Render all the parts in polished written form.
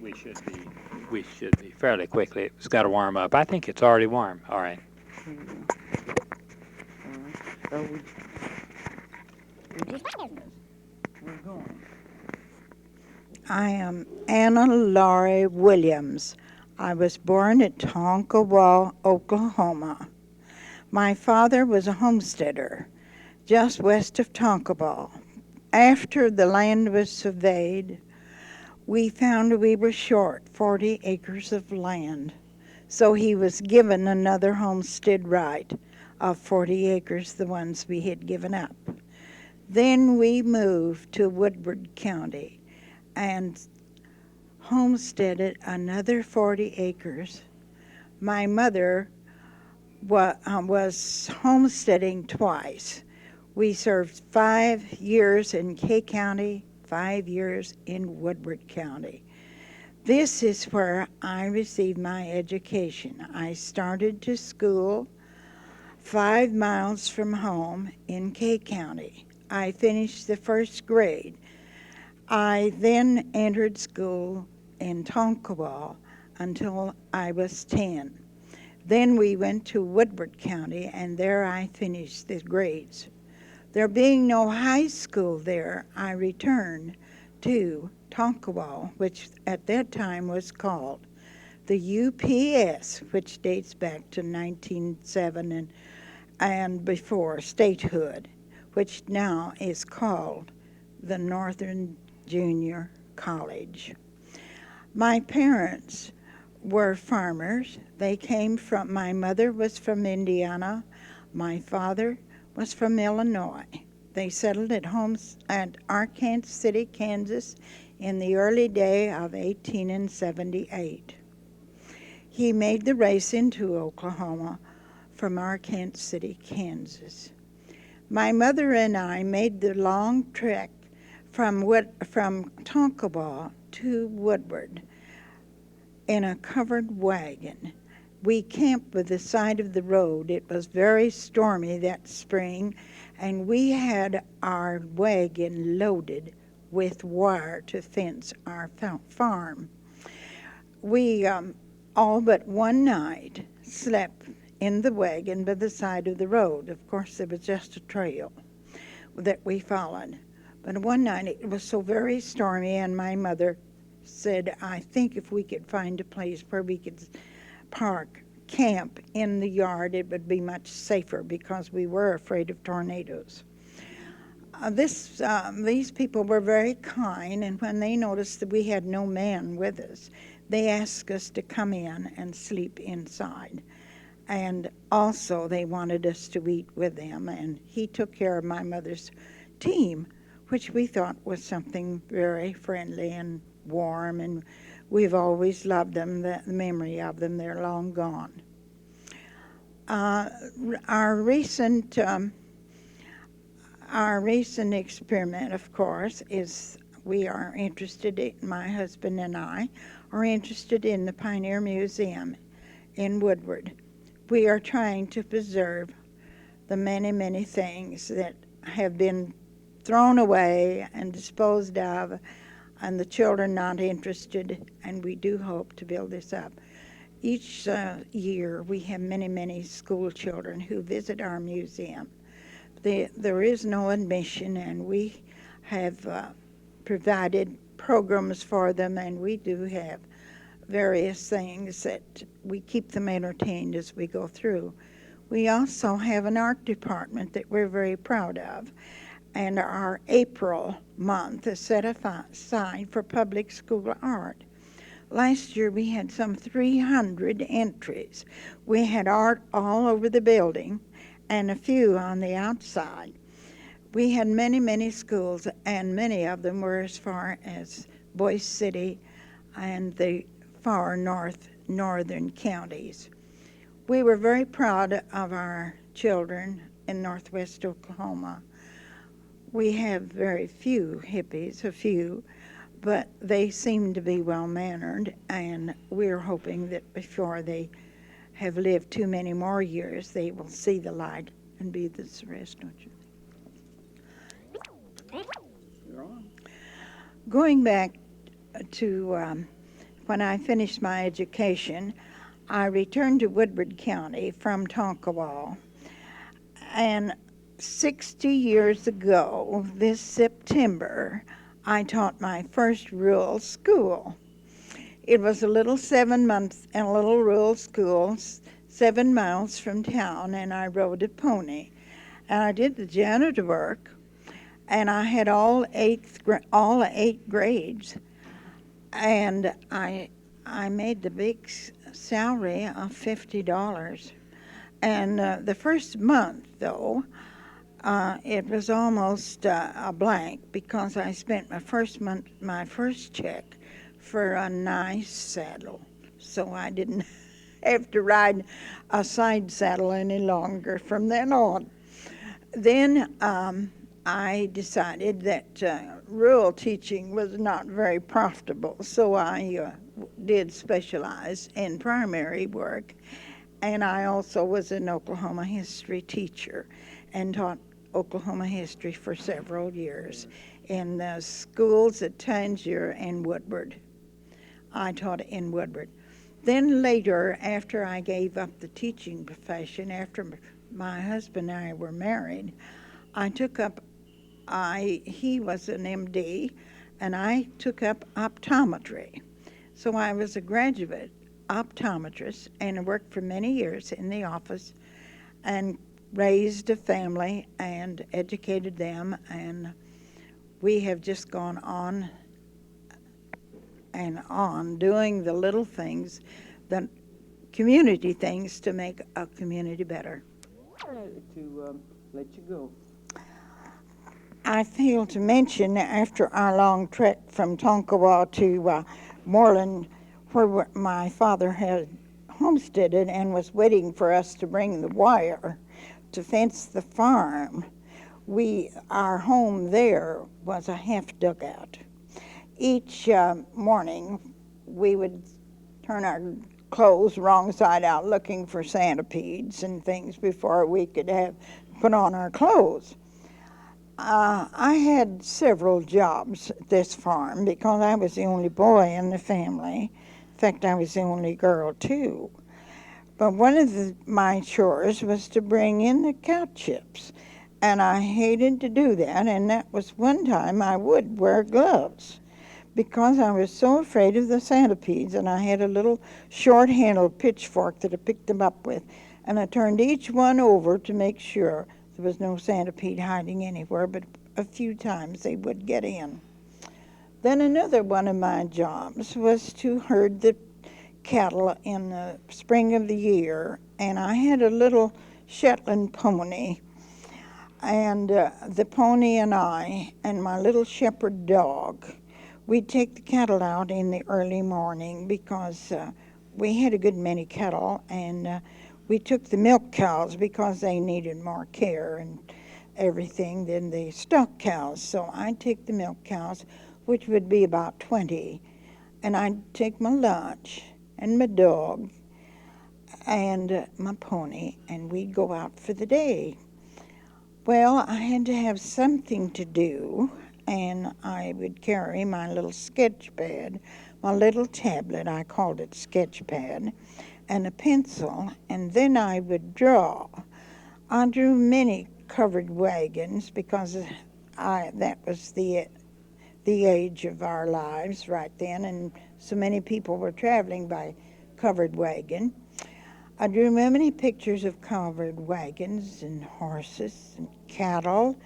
We should be fairly quickly. It's got to warm up. I think it's already warm. All right. So we're going. I am Anna Laurie Williams. I was born at Tonkawa, Oklahoma. My father was a homesteader just west of Tonkawa. After the land was surveyed, we found we were short 40 acres of land. So he was given another homestead right of 40 acres, the ones we had given up. Then we moved to Woodward County and homesteaded another 40 acres. My mother was homesteading twice. We served 5 years in Kay County, 5 years in Woodward County. This is where I received my education. I started to school 5 miles from home in Kay County. I finished the first grade. I then entered school in Tonkawa until I was 10. Then we went to Woodward County, and there I finished the grades. There being no high school there, I returned to Tonkawa, which at that time was called the UPS, which dates back to 1907 and before statehood, which now is called the Northern Junior College. My parents were farmers. They came from, my mother was from Indiana. My father was from Illinois. They settled at homes at Arkansas City, Kansas in the early day of 1878. He made the race into Oklahoma from Arkansas City, Kansas. My mother and I made the long trek from Tonkawa to Woodward in a covered wagon. We camped by the side of the road. It was very stormy that spring, and we had our wagon loaded with wire to fence our farm. We all but one night slept in the wagon by the side of the road. Of course, there was just a trail that we followed. But one night it was so very stormy, and my mother said, I think if we could find a place where we could camp in the yard, it would be much safer because we were afraid of tornadoes. These people were very kind, and when they noticed that we had no man with us, they asked us to come in and sleep inside. And also they wanted us to eat with them, and he took care of my mother's team, which we thought was something very friendly and warm, and we've always loved them. The memory of them, they're long gone. Our recent experiment, of course, is we are interested in, my husband and I are interested in the Pioneer Museum in Woodward. We are trying to preserve the many, many things that have been thrown away and disposed of, and the children not interested, and we do hope to build this up. Each year we have many, many school children who visit our museum. There is no admission, and we have provided programs for them, and we do have various things that we keep them entertained as we go through. We also have an art department that we're very proud of, and our April month is set aside for public school art. Last year we had some 300 entries. We had art all over the building and a few on the outside. We had many, many schools, and many of them were as far as Boise City and the far northern counties. We were very proud of our children in northwest Oklahoma. We have very few hippies, a few, but they seem to be well-mannered, and we're hoping that before they have lived too many more years, they will see the light and be the rest, don't you think? You're on. Going back to when I finished my education, I returned to Woodward County from Tonkawa. And 60 years ago, this September, I taught my first rural school. It was a little 7 months in a little rural school, 7 miles from town, and I rode a pony. And I did the janitor work, and I had all eight grades, and I made the big salary of $50. And the first month, though, it was almost a blank because I spent my first check for a nice saddle, so I didn't have to ride a side saddle any longer from then on. Then I decided that rural teaching was not very profitable, so I did specialize in primary work, and I also was an Oklahoma history teacher and taught Oklahoma history for several years in the schools at Tangier and Woodward. I taught in Woodward. Then later, after I gave up the teaching profession, after my husband and I were married, I took up, he was an MD, and I took up optometry. So I was a graduate optometrist and worked for many years in the office and raised a family and educated them, and we have just gone on and on doing the little things, the community things to make a community better. To let you go. I failed to mention after our long trek from Tonkawa to Moreland, where my father had homesteaded and was waiting for us to bring the wire to fence the farm, our home there was a half dugout. Each morning, we would turn our clothes wrong side out looking for centipedes and things before we could put on our clothes. I had several jobs at this farm because I was the only boy in the family. In fact, I was the only girl, too. But one of my chores was to bring in the cow chips, and I hated to do that, and that was one time I would wear gloves because I was so afraid of the centipedes, and I had a little short-handled pitchfork that I picked them up with, and I turned each one over to make sure there was no centipede hiding anywhere, but a few times they would get in. Then another one of my jobs was to herd the cattle in the spring of the year, and I had a little Shetland pony, and the pony and I and my little shepherd dog, we'd take the cattle out in the early morning because we had a good many cattle, and we took the milk cows because they needed more care and everything than the stock cows. So I'd take the milk cows, which would be about 20, and I'd take my lunch and my dog and my pony, and we'd go out for the day. Well, I had to have something to do, and I would carry my little sketch pad, my little tablet, I called it sketch pad, and a pencil, and then I would draw. I drew many covered wagons because that was the age of our lives right then, and so many people were traveling by covered wagon. I drew many pictures of covered wagons and horses and cattle,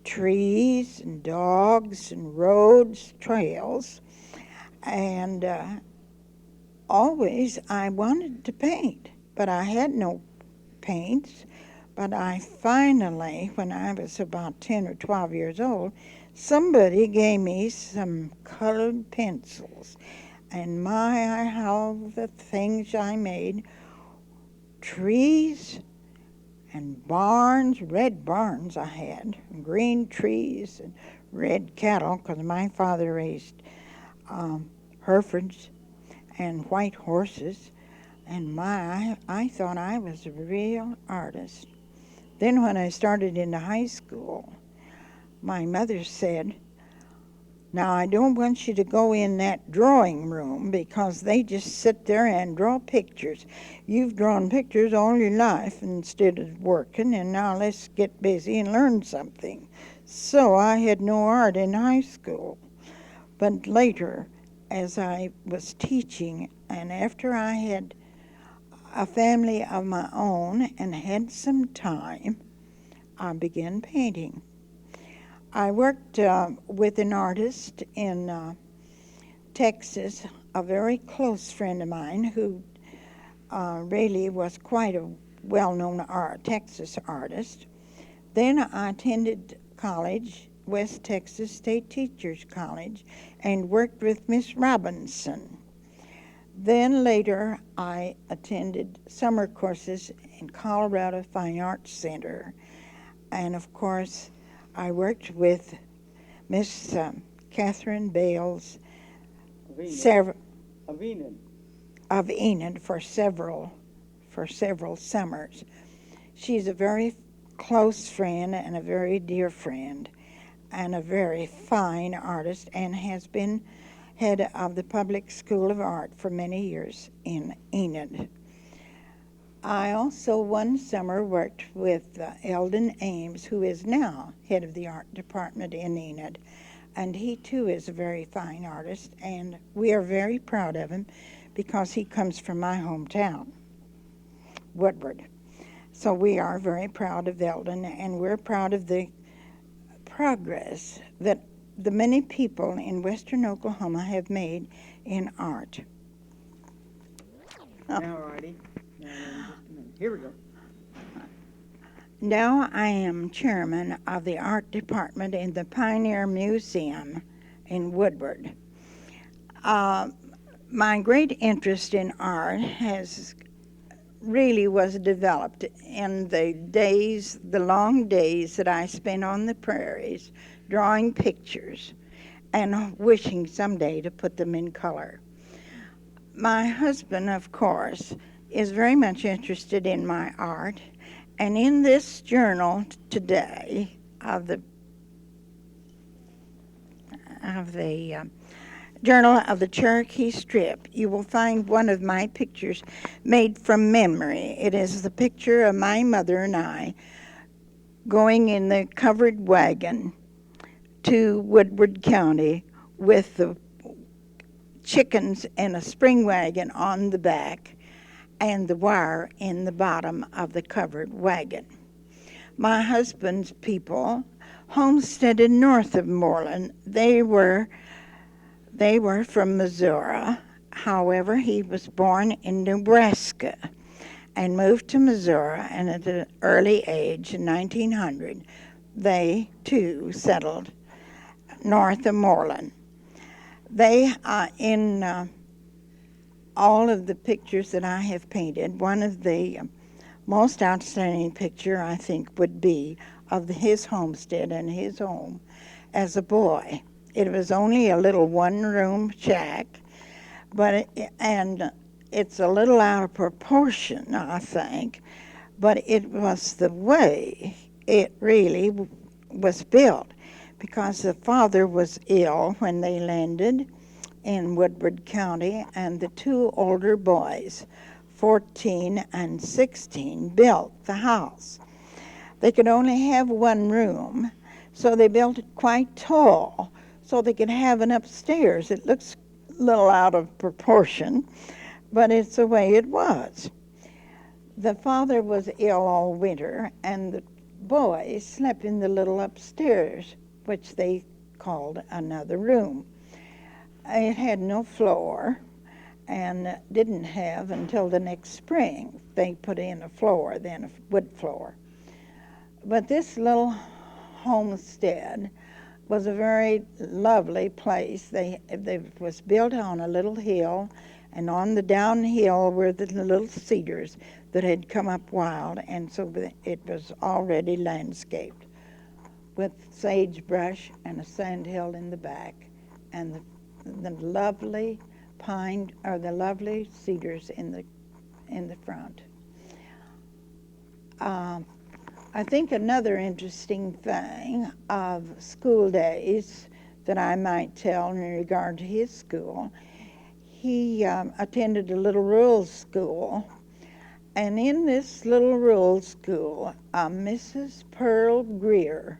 trees and dogs and roads, trails, and always I wanted to paint, but I had no paints. But I finally, when I was about 10 or 12 years old, somebody gave me some colored pencils, and how the things I made, trees and barns, red barns I had, green trees and red cattle, because my father raised Herefords and white horses, and I thought I was a real artist. Then when I started into high school, my mother said, Now, I don't want you to go in that drawing room because they just sit there and draw pictures. You've drawn pictures all your life instead of working, and now let's get busy and learn something. So I had no art in high school. But later, as I was teaching, and after I had a family of my own and had some time, I began painting. I worked with an artist in Texas, a very close friend of mine who really was quite a well-known Texas artist. Then I attended college, West Texas State Teachers College, and worked with Miss Robinson. Then later I attended summer courses in Colorado Fine Arts Center, and of course I worked with Miss Catherine Bales of Enid for several summers. She's a very close friend and a very dear friend and a very fine artist, and has been head of the Public School of Art for many years in Enid. I also one summer worked with Eldon Ames, who is now head of the art department in Enid, and he too is a very fine artist, and we are very proud of him because he comes from my hometown, Woodward. So we are very proud of Eldon, and we're proud of the progress that the many people in western Oklahoma have made in art. Now, Artie. Now, just a minute. Here we go. Now I am chairman of the art department in the Pioneer Museum in Woodward. My great interest in art really was developed in the long days that I spent on the prairies drawing pictures and wishing someday to put them in color. My husband, of course, is very much interested in my art, and in this journal today of the Journal of the Cherokee Strip, you will find one of my pictures made from memory. It is the picture of my mother and I going in the covered wagon to Woodward County with the chickens in a spring wagon on the back and the wire in the bottom of the covered wagon. My husband's people homesteaded north of Moreland. They were from Missouri. However, he was born in Nebraska and moved to Missouri, and at an early age, in 1900, they too settled north of Moreland. They, in all of the pictures that I have painted, one of the most outstanding picture, I think, would be of his homestead and his home as a boy. It was only a little one-room shack, but it's a little out of proportion, I think, but it was the way it really was built, because the father was ill when they landed in Woodward County, and the two older boys, 14 and 16, built the house. They could only have one room, so they built it quite tall so they could have an upstairs. It looks a little out of proportion, but it's the way it was. The father was ill all winter, and the boys slept in the little upstairs, which they called another room. It had no floor, and didn't have until the next spring. They put in a floor, then a wood floor. But this little homestead was a very lovely place. It was built on a little hill, and on the downhill were the little cedars that had come up wild, and so it was already landscaped with sagebrush and a sandhill in the back, and the lovely the lovely cedars in the front. I think another interesting thing of school days that I might tell in regard to his school. He attended a little rural school, and in this little rural school, Mrs. Pearl Greer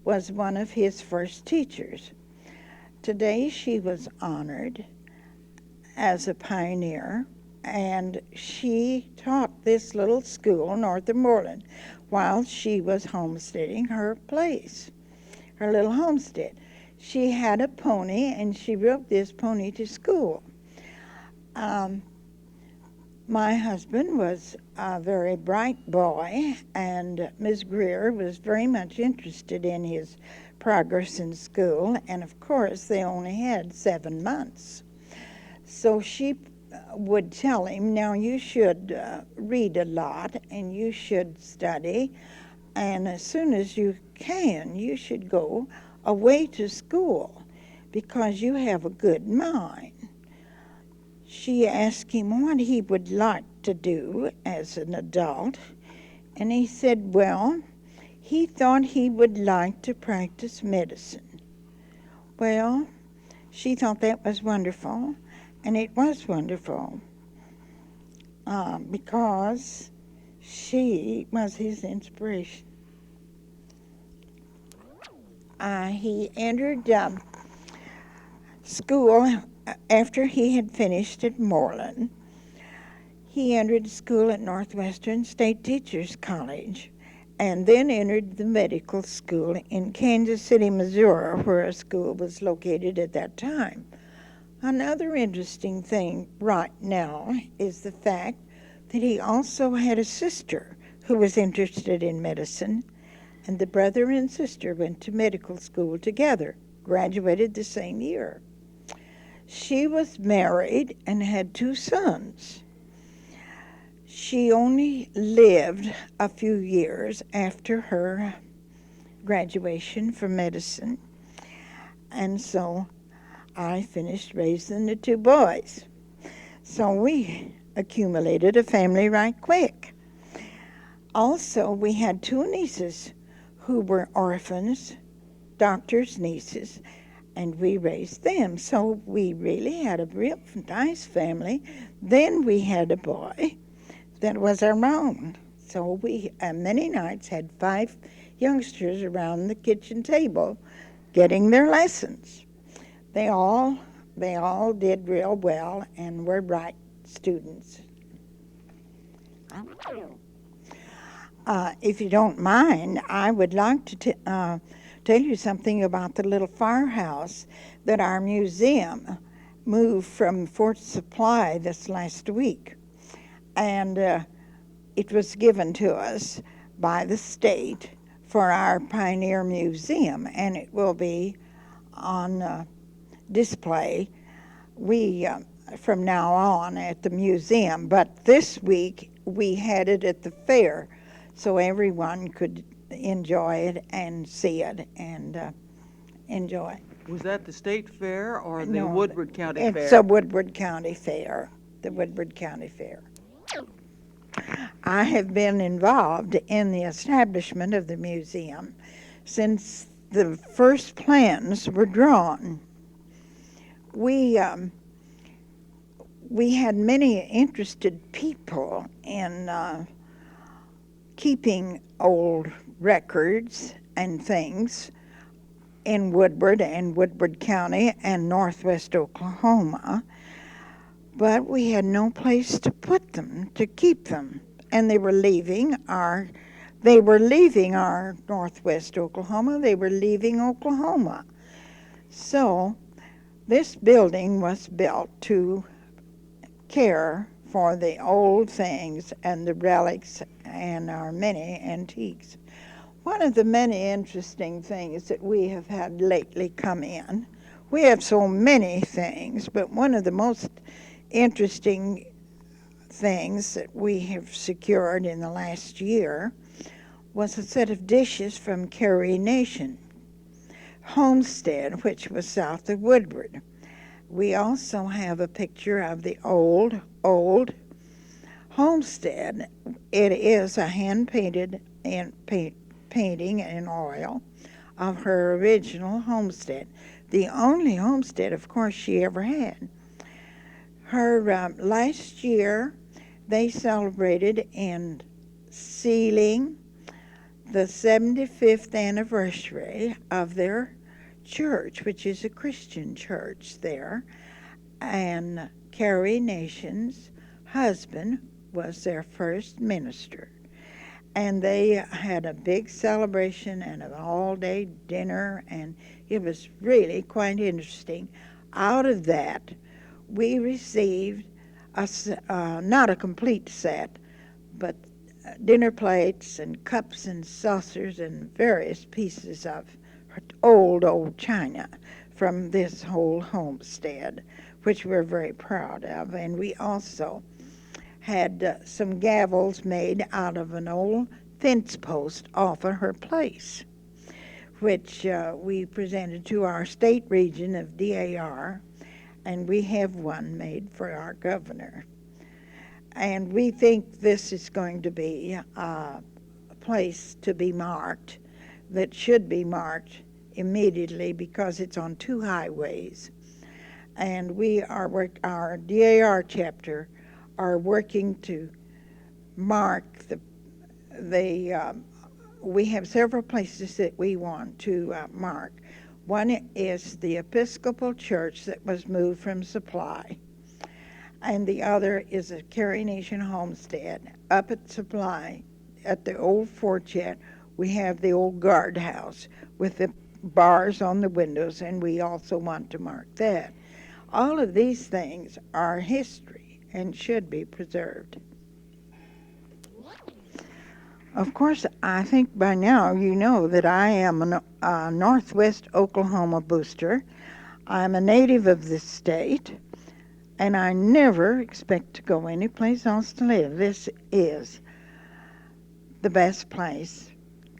was one of his first teachers. Today she was honored as a pioneer, and she taught this little school north of Moreland while she was homesteading her place, her little homestead. She had a pony, and she rode this pony to school. My husband was a very bright boy, and Miss Greer was very much interested in his progress in school, and of course they only had 7 months. So she would tell him, now you should read a lot, and you should study, and as soon as you can, you should go away to school because you have a good mind. She asked him what he would like to do as an adult, and he said, well, he thought he would like to practice medicine. Well, she thought that was wonderful, and it was wonderful because she was his inspiration. He entered school after he had finished at Moreland. He entered school at Northwestern State Teachers College and then entered the medical school in Kansas City, Missouri, where a school was located at that time. Another interesting thing right now is the fact that he also had a sister who was interested in medicine, and the brother and sister went to medical school together, graduated the same year. She was married and had 2 sons. She only lived a few years after her graduation from medicine, and so I finished raising the 2 boys. So we accumulated a family right quick. Also, we had 2 nieces who were orphans, doctors' nieces, and we raised them. So we really had a real nice family. Then we had a boy that was our own. So we many nights had 5 youngsters around the kitchen table getting their lessons. They all did real well and were bright students. If you don't mind, I would like to tell you something about the little firehouse that our museum moved from Fort Supply this last week. And it was given to us by the state for our Pioneer Museum, and it will be on display from now on at the museum. But this week we had it at the fair, so everyone could enjoy it and see it and enjoy it. Was that the state fair or the No, Woodward County Fair? It's a Woodward County Fair, the Woodward County Fair. I have been involved in the establishment of the museum since the first plans were drawn. We had many interested people in keeping old records and things in Woodward and Woodward County and northwest Oklahoma, but we had no place to put them, to keep them, and they were leaving our northwest Oklahoma, they were leaving Oklahoma. So this building was built to care for the old things and the relics and our many antiques. One of the many interesting things that we have had lately come in, we have so many things, but one of the most interesting things that we have secured in the last year was a set of dishes from Cherokee Nation homestead, which was south of Woodward. We also have a picture of the old homestead. It is a hand-painted painting in oil of her original homestead. the only homestead, of course, she ever had. Her last year, they celebrated in sealing the 75th anniversary of their church, which is a Christian church there. And Carrie Nation's husband was their first minister. And they had a big celebration and an all-day dinner, and it was really quite interesting. Out of that, we received not a complete set, but dinner plates and cups and saucers and various pieces of old china from this whole homestead, which we're very proud of. And we also had some gavels made out of an old fence post off of her place, which we presented to our state region of DAR, and we have one made for our governor. And we think this is going to be a place to be marked, that should be marked immediately because it's on two highways. And we are our DAR chapter are working to mark we have several places that we want to mark. One is the Episcopal Church that was moved from Supply, and the other is a Carrie Nation homestead up at Supply. At the old Fort yet, we have the old guardhouse with the bars on the windows, and we also want to mark that. All of these things are history and should be preserved. Of course, I think by now you know that I am a Northwest Oklahoma booster. I'm a native of this state, and I never expect to go anyplace else to live. This is the best place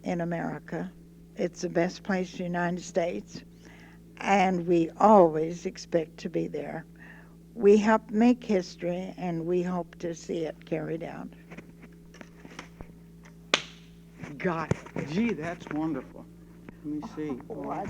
in America. It's the best place in the United States, and we always expect to be there. We help make history, and we hope to see it carried out. God, gee, that's wonderful. Let me see. Oh, I